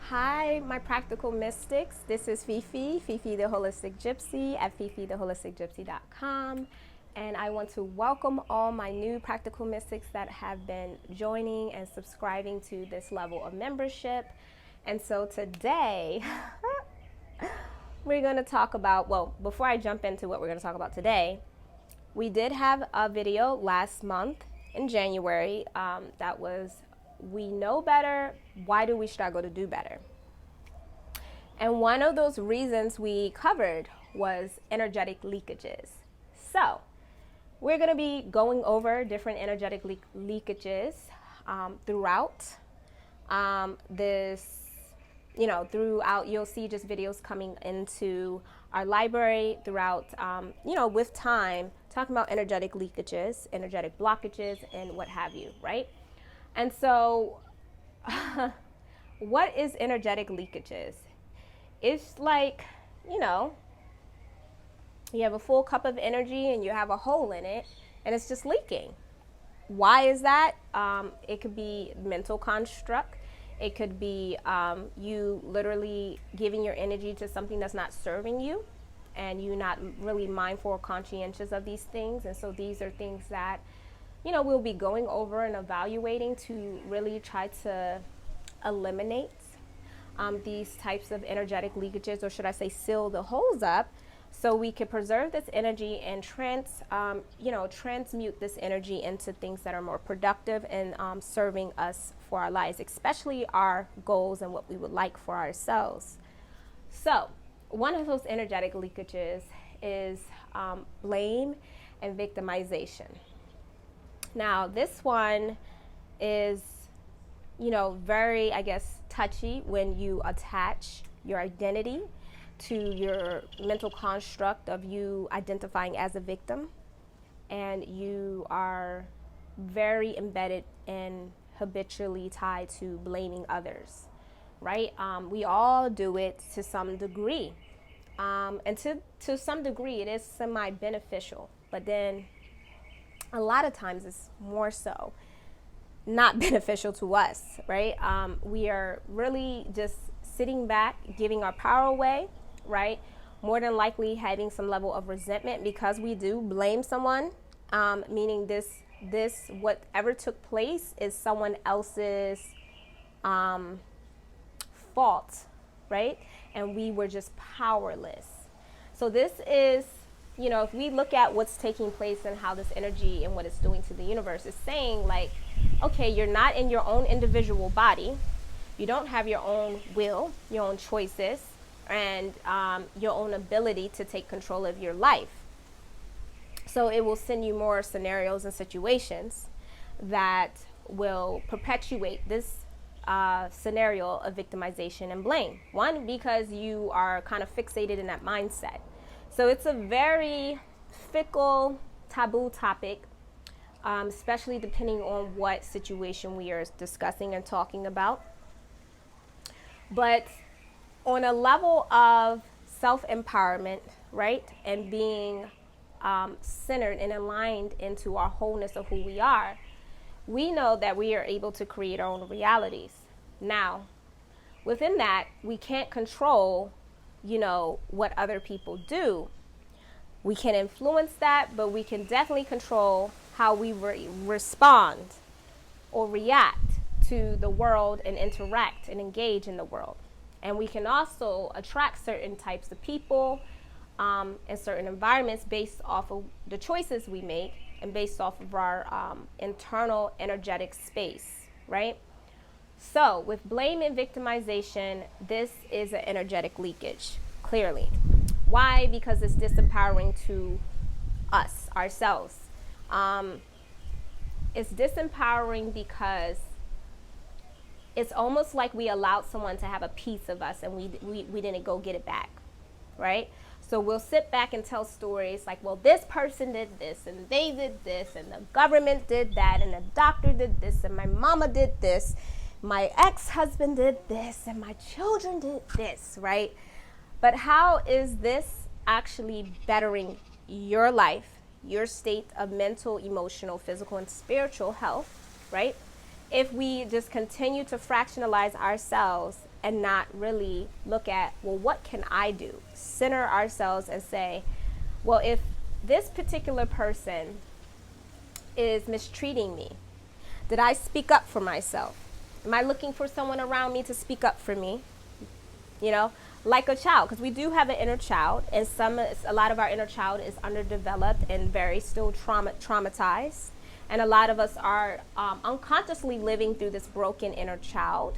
Hi, my practical mystics. This is Fifi, Fifi the Holistic Gypsy at fifitheholisticgypsy.com. And I want to welcome all my new practical mystics that have been joining and subscribing to this level of membership. And so today, we're going to talk about, well, before I jump into what we're going to talk about today, we did have a video last month in January that was we know better, why do we struggle to do better? And one of those reasons we covered was energetic leakages. So we're going to be going over different energetic leakages throughout this, throughout, you'll see just videos coming into our library throughout, with time, talking about energetic leakages, energetic blockages, and what have you, right? And so what is energetic leakages? It's like, you have a full cup of energy and you have a hole in it and it's just leaking. Why is that? It could be mental construct. It could be you literally giving your energy to something that's not serving you and you're not really mindful or conscientious of these things. And so these are things that we'll be going over and evaluating to really try to eliminate these types of energetic leakages, or should I say seal the holes up, so we can preserve this energy and transmute this energy into things that are more productive and serving us for our lives, especially our goals and what we would like for ourselves. So one of those energetic leakages is blame and victimization. Now, this one is, very, touchy when you attach your identity to your mental construct of you identifying as a victim, and you are very embedded and habitually tied to blaming others, right? We all do it to some degree, and to some degree it is semi-beneficial, but then a lot of times it's more so not beneficial to us, right? We are really just sitting back, giving our power away, right? More than likely having some level of resentment because we do blame someone, meaning this whatever took place is someone else's fault, right? And we were just powerless. So this is, if we look at what's taking place and how this energy and what it's doing to the universe, is saying like, okay, you're not in your own individual body. You don't have your own will, your own choices, and your own ability to take control of your life. So it will send you more scenarios and situations that will perpetuate this scenario of victimization and blame. One, because you are kind of fixated in that mindset. So it's a very fickle, taboo topic, especially depending on what situation we are discussing and talking about. But on a level of self-empowerment, right, and being centered and aligned into our wholeness of who we are, we know that we are able to create our own realities. Now, within that, we can't control what other people do. We can influence that, but we can definitely control how we respond or react to the world and interact and engage in the world. And we can also attract certain types of people and certain environments based off of the choices we make and based off of our internal energetic space, right? So with blame and victimization, this is an energetic leakage, clearly. Why? Because it's disempowering to us, ourselves. It's disempowering because it's almost like we allowed someone to have a piece of us and we didn't go get it back, right? So we'll sit back and tell stories like, well, this person did this and they did this and the government did that and the doctor did this and my mama did this. My ex-husband did this and my children did this, right? But how is this actually bettering your life, your state of mental, emotional, physical, and spiritual health, right? If we just continue to fractionalize ourselves and not really look at, well, what can I do? Center ourselves and say, well, if this particular person is mistreating me, did I speak up for myself? Am I looking for someone around me to speak up for me? You know, like a child, because we do have an inner child, and a lot of our inner child is underdeveloped and very still traumatized, and a lot of us are unconsciously living through this broken inner child.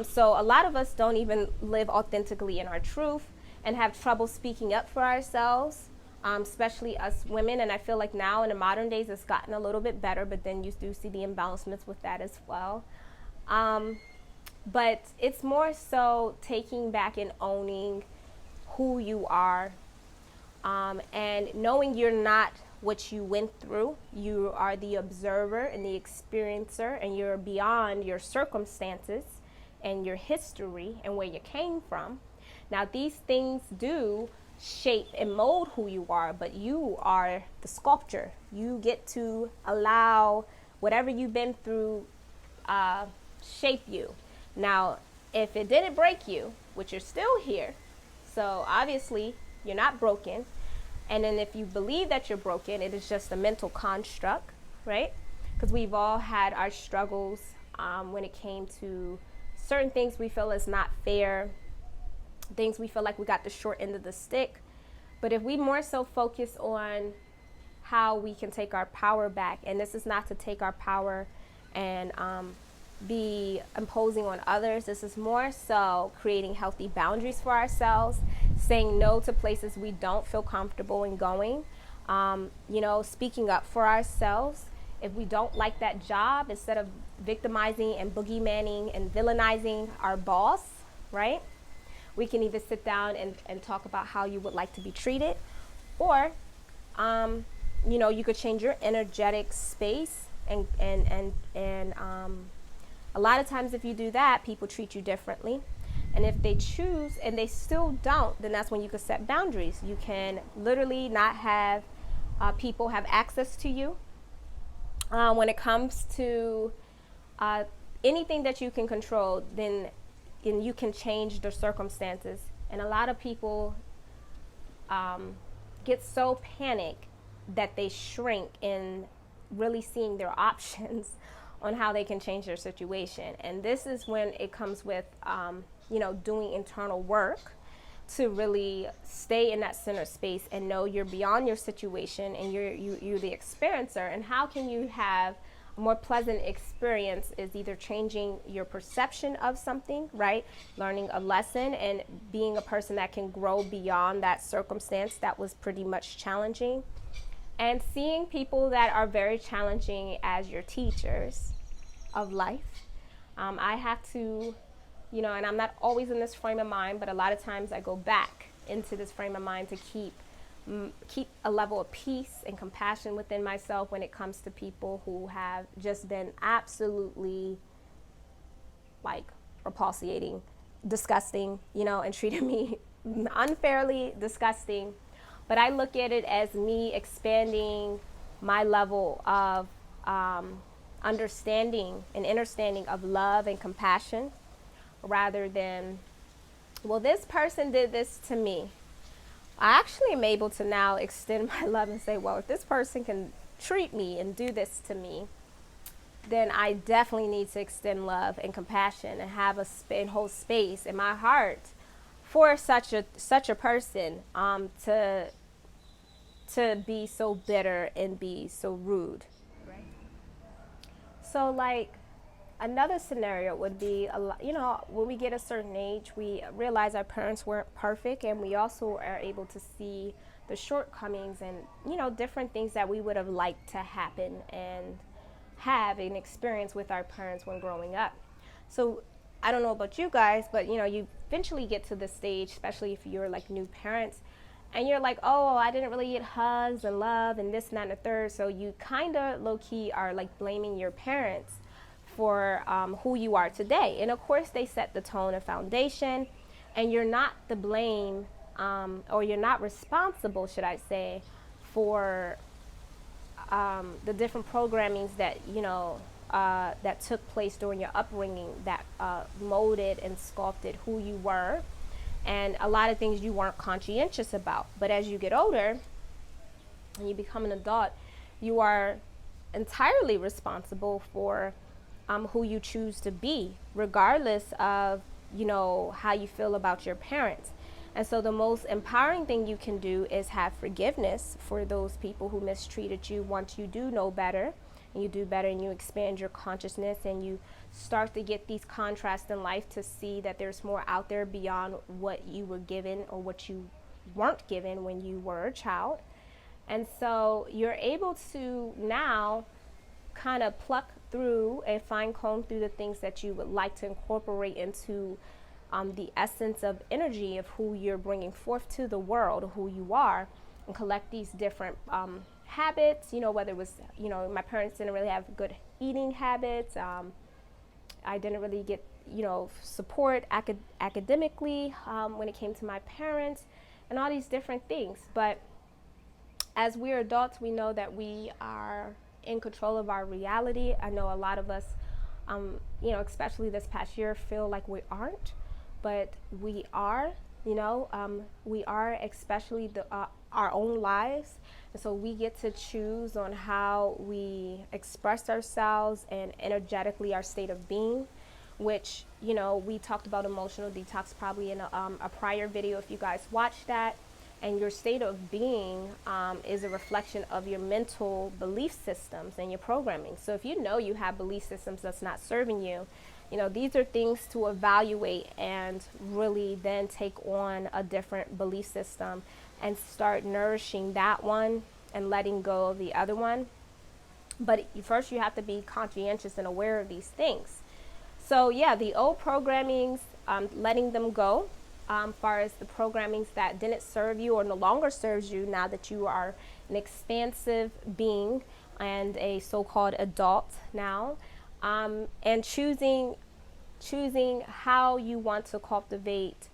So a lot of us don't even live authentically in our truth and have trouble speaking up for ourselves, especially us women. And I feel like now in the modern days it's gotten a little bit better, but then you do see the imbalancements with that as well. But it's more so taking back and owning who you are, and knowing you're not what you went through. You are the observer and the experiencer, and you're beyond your circumstances and your history and where you came from. Now, these things do shape and mold who you are, but you are the sculptor. You get to allow whatever you've been through shape you. Now, if it didn't break you, which you're still here, so obviously you're not broken. And then if you believe that you're broken, it is just a mental construct, right? Because we've all had our struggles when it came to certain things we feel is not fair, things we feel like we got the short end of the stick. But if we more so focus on how we can take our power back, and this is not to take our power and be imposing on others. This is more so creating healthy boundaries for ourselves, saying no to places we don't feel comfortable in going, speaking up for ourselves. If we don't like that job, instead of victimizing and boogeymanning and villainizing our boss, right? We can either sit down and talk about how you would like to be treated, or, you could change your energetic space and a lot of times if you do that, people treat you differently. And if they choose and they still don't, then that's when you can set boundaries. You can literally not have people have access to you. When it comes to anything that you can control, then you can change the circumstances. And a lot of people get so panicked that they shrink in really seeing their options on how they can change their situation. And this is when it comes with, doing internal work to really stay in that center space and know you're beyond your situation and you're the experiencer. And how can you have a more pleasant experience is either changing your perception of something, right? Learning a lesson and being a person that can grow beyond that circumstance that was pretty much challenging. And seeing people that are very challenging as your teachers of life. I have to, and I'm not always in this frame of mind, but a lot of times I go back into this frame of mind to keep a level of peace and compassion within myself when it comes to people who have just been absolutely repulsiating, disgusting, and treated me unfairly, disgusting. But I look at it as me expanding my level of understanding and understanding of love and compassion, rather than, well, this person did this to me. I actually am able to now extend my love and say, well, if this person can treat me and do this to me, then I definitely need to extend love and compassion and have and hold space in my heart for such a person to be so bitter and be so rude. Right. So another scenario would be, when we get a certain age, we realize our parents weren't perfect, and we also are able to see the shortcomings and, different things that we would have liked to happen and have an experience with our parents when growing up. So I don't know about you guys, but, you eventually get to this stage, especially if you're new parents, and you're like, oh, I didn't really get hugs and love and this and that and the third. So you kind of low-key are blaming your parents for who you are today. And of course they set the tone and foundation, and you're not to blame, or you're not responsible, should I say, for the different programmings that that took place during your upbringing that molded and sculpted who you were, and a lot of things you weren't conscientious about. But as you get older and you become an adult, you are entirely responsible for who you choose to be, regardless of, how you feel about your parents. And so the most empowering thing you can do is have forgiveness for those people who mistreated you once you do know better, and you do better, and you expand your consciousness, and you start to get these contrasts in life to see that there's more out there beyond what you were given or what you weren't given when you were a child. And so you're able to now kind of pluck through and fine comb through the things that you would like to incorporate into the essence of energy of who you're bringing forth to the world, who you are, and collect these different habits, whether it was, my parents didn't really have good eating habits. I didn't really get, support academically when it came to my parents, and all these different things. But as we're adults, we know that we are in control of our reality. I know a lot of us, especially this past year, feel like we aren't, but we are. We are, especially our own lives, and so we get to choose on how we express ourselves and energetically our state of being, which we talked about emotional detox probably in a prior video if you guys watched that. And your state of being is a reflection of your mental belief systems and your programming. So if you have belief systems that's not serving you, these are things to evaluate and really then take on a different belief system and start nourishing that one and letting go of the other one. But first you have to be conscientious and aware of these things. So yeah, the old programmings, letting them go. Far as the programmings that didn't serve you or no longer serves you now that you are an expansive being and a so-called adult now, and choosing how you want to cultivate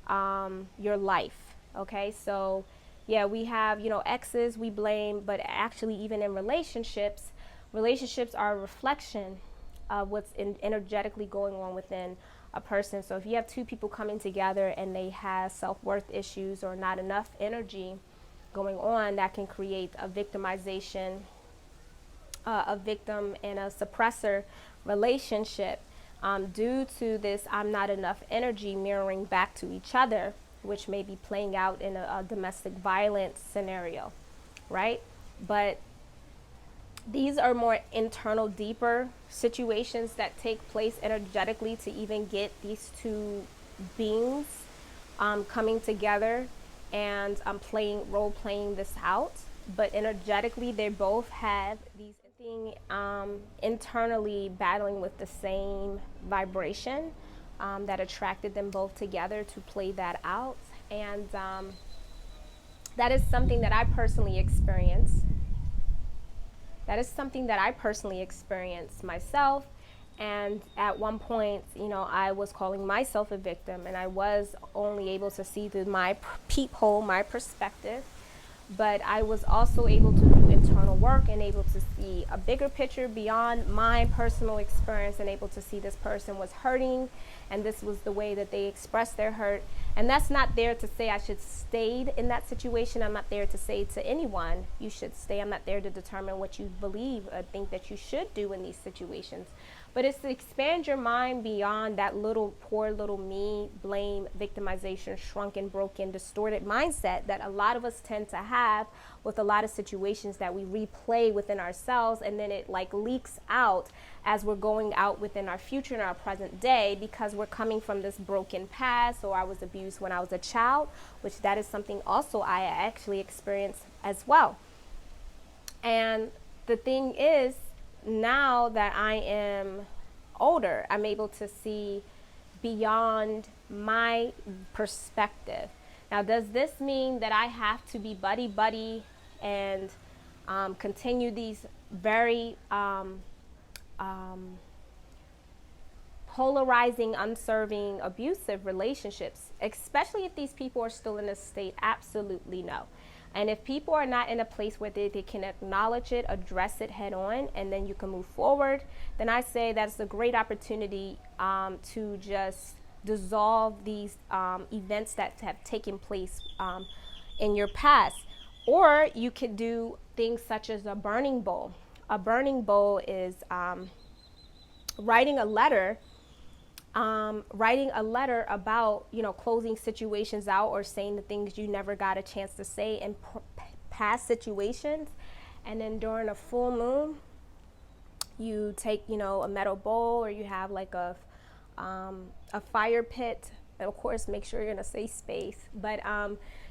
your life. Okay, so yeah, we have exes we blame, but actually even in relationships are a reflection of what's energetically going on within a person. So if you have two people coming together and they have self-worth issues or not enough energy going on, that can create a victimization, a victim and a suppressor relationship due to this I'm not enough energy mirroring back to each other, which may be playing out in a domestic violence scenario, right? But these are more internal, deeper situations that take place energetically to even get these two beings coming together and role-playing this out. But energetically, they both have these things internally battling with the same vibration that attracted them both together to play that out. And that is something that I personally experienced. Myself. And at one point, I was calling myself a victim, and I was only able to see through my peephole, my perspective. But I was also able to do internal work and able to see a bigger picture beyond my personal experience, and able to see this person was hurting, and this was the way that they expressed their hurt. And that's not there to say I should stay in that situation. I'm not there to say to anyone, you should stay. I'm not there to determine what you believe or think that you should do in these situations. But it's to expand your mind beyond that poor little me, blame, victimization, shrunken, broken, distorted mindset that a lot of us tend to have with a lot of situations that we replay within ourselves, and then it leaks out as we're going out within our future and our present day, because we're coming from this broken past. Or I was abused when I was a child, which that is something also I actually experienced as well. And the thing is, now that I am older, I'm able to see beyond my perspective. Now, does this mean that I have to be buddy and continue these very polarizing, unserving, abusive relationships, especially if these people are still in this state? Absolutely no. And if people are not in a place where they can acknowledge it, address it head on, and then you can move forward, then I say that's a great opportunity to just dissolve these events that have taken place in your past. Or you could do things such as a burning bowl. A burning bowl is writing a letter about, closing situations out or saying the things you never got a chance to say in past situations. And then during a full moon, you take, a metal bowl, or you have like a fire pit. And of course, make sure you're in a safe space. But,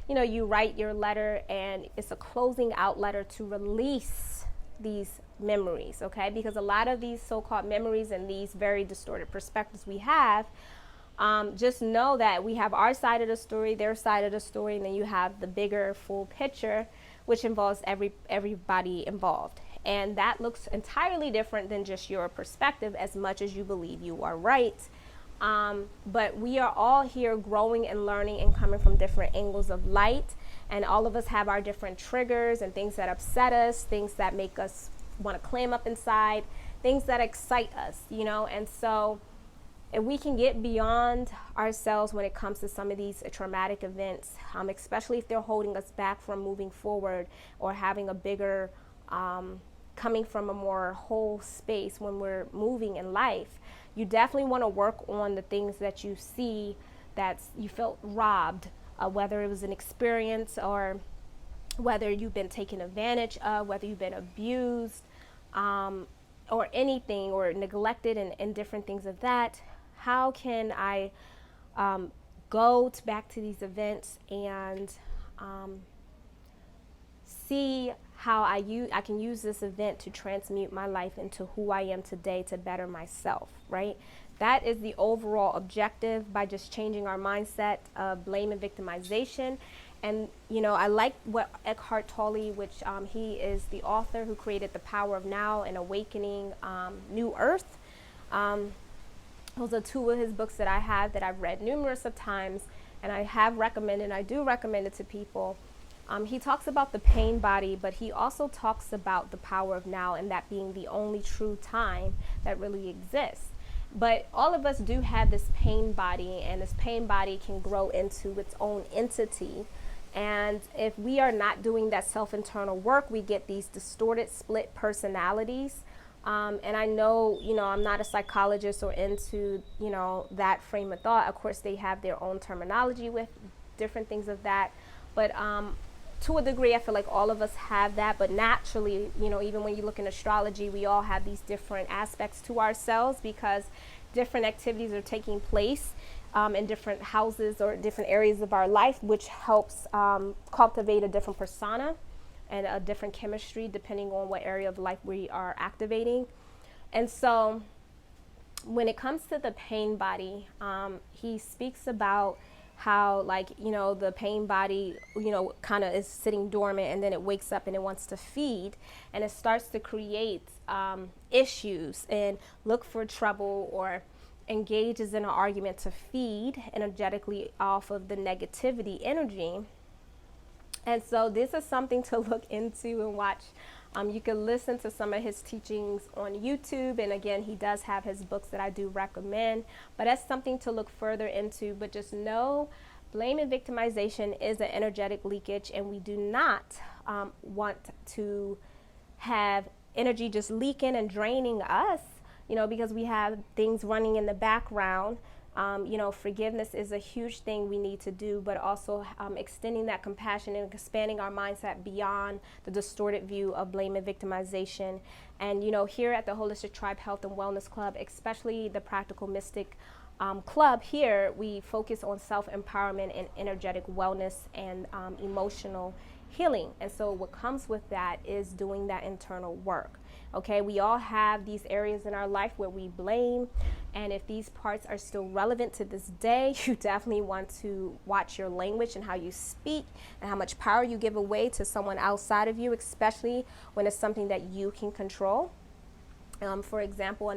you write your letter, and it's a closing out letter to release these memories, okay? Because a lot of these so-called memories and these very distorted perspectives we have, just know that we have our side of the story, their side of the story, and then you have the bigger full picture, which involves everybody involved. And that looks entirely different than just your perspective, as much as you believe you are right. But we are all here growing and learning and coming from different angles of light. And all of us have our different triggers and things that upset us, things that make us want to clam up inside, things that excite us, And so if we can get beyond ourselves when it comes to some of these traumatic events, especially if they're holding us back from moving forward or having a bigger, coming from a more whole space when we're moving in life, you definitely want to work on the things that you see that you felt robbed, whether it was an experience or whether you've been taken advantage of, whether you've been abused, or anything, or neglected, and different things of that. How can I go back to these events and see how I can use this event to transmute my life into who I am today to better myself, right? That is the overall objective by just changing our mindset of blame and victimization. And, I like what Eckhart Tolle, which he is the author who created The Power of Now and Awakening New Earth. Those are two of his books that I have that I've read numerous of times, and I do recommend it to people. He talks about the pain body, but he also talks about the power of now, and that being the only true time that really exists. But all of us do have this pain body, and this pain body can grow into its own entity. And if we are not doing that self-internal work, we get these distorted, split personalities. And I know, I'm not a psychologist or into, that frame of thought. Of course, they have their own terminology with different things of that. But to a degree, I feel like all of us have that. But naturally, even when you look in astrology, we all have these different aspects to ourselves because different activities are taking place in different houses or different areas of our life, which helps cultivate a different persona and a different chemistry depending on what area of life we are activating. And so when it comes to the pain body, he speaks about how, the pain body, kind of is sitting dormant, and then it wakes up and it wants to feed, and it starts to create issues and look for trouble, or engages in an argument to feed energetically off of the negativity energy. And so this is something to look into and watch. You can listen to some of his teachings on YouTube. And again, he does have his books that I do recommend. But that's something to look further into. But just know blame and victimization is an energetic leakage. And we do not want to have energy just leaking and draining us, because we have things running in the background. Forgiveness is a huge thing we need to do, but also extending that compassion and expanding our mindset beyond the distorted view of blame and victimization. And, here at the Holistic Tribe Health and Wellness Club, especially the Practical Mystic Club here, we focus on self-empowerment and energetic wellness and emotional healing. And so what comes with that is doing that internal work. Okay, we all have these areas in our life where we blame, and if these parts are still relevant to this day, you definitely want to watch your language and how you speak and how much power you give away to someone outside of you, especially when it's something that you can control. For example,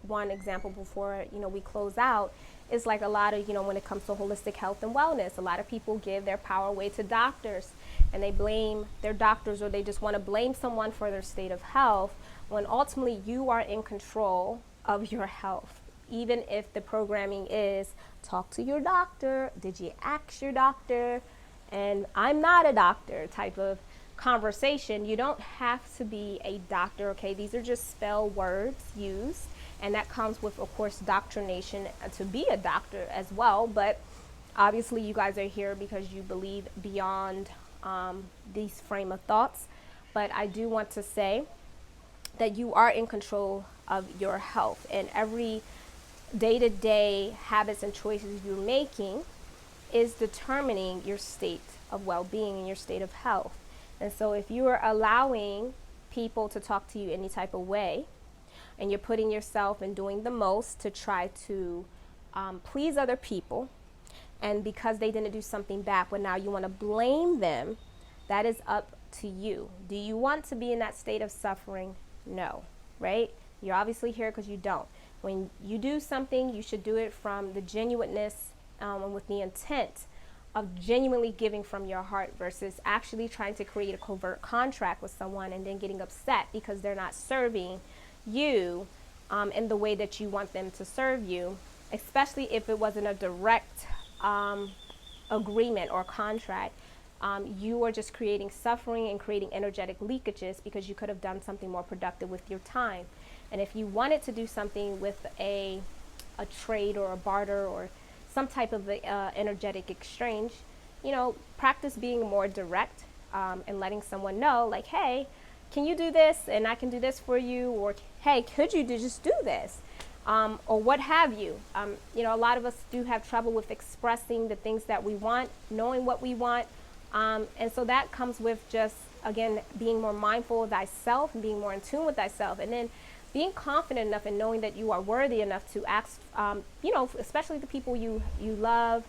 one example before we close out is like a lot of, when it comes to holistic health and wellness, a lot of people give their power away to doctors, and they blame their doctors, or they just want to blame someone for their state of health, when ultimately you are in control of your health. Even if the programming is talk to your doctor, did you ask your doctor, and I'm not a doctor type of conversation. You don't have to be a doctor, okay? These are just spell words used, and that comes with, of course, doctrination to be a doctor as well. But obviously you guys are here because you believe beyond these frame of thoughts. But I do want to say that you are in control of your health, and every day-to-day habits and choices you're making is determining your state of well-being and your state of health. And so if you are allowing people to talk to you any type of way, and you're putting yourself and doing the most to try to please other people, and because they didn't do something back, but now you want to blame them, that is up to you. Do you want to be in that state of suffering? No, right? You're obviously here because you don't. When you do something, you should do it from the genuineness and with the intent of genuinely giving from your heart, versus actually trying to create a covert contract with someone and then getting upset because they're not serving you in the way that you want them to serve you, especially if it wasn't a direct agreement or contract. You are just creating suffering and creating energetic leakages because you could have done something more productive with your time. And if you wanted to do something with a trade or a barter or some type of energetic exchange, practice being more direct and letting someone know, like, hey, can you do this? And I can do this for you. Or, hey, could you just do this? Or what have you. A lot of us do have trouble with expressing the things that we want, knowing what we want. And so that comes with just, again, being more mindful of thyself and being more in tune with thyself. And then being confident enough and knowing that you are worthy enough to ask, especially the people you love,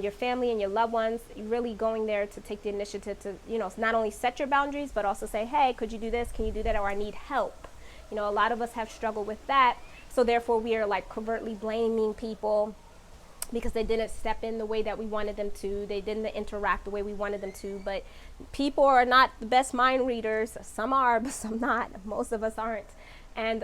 your family and your loved ones, really going there to take the initiative to, not only set your boundaries, but also say, hey, could you do this? Can you do that? Or I need help. A lot of us have struggled with that. So therefore we are like covertly blaming people because they didn't step in the way that we wanted them to. They didn't interact the way we wanted them to. But people are not the best mind readers. Some are, but some not. Most of us aren't. And,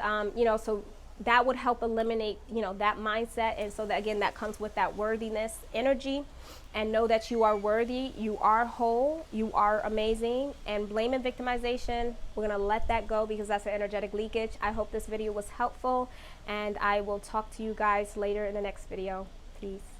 so that would help eliminate, that mindset. And so that, again, that comes with that worthiness energy, and know that you are worthy, you are whole, you are amazing. And blame and victimization, we're going to let that go because that's an energetic leakage. I hope this video was helpful, and I will talk to you guys later in the next video. Peace.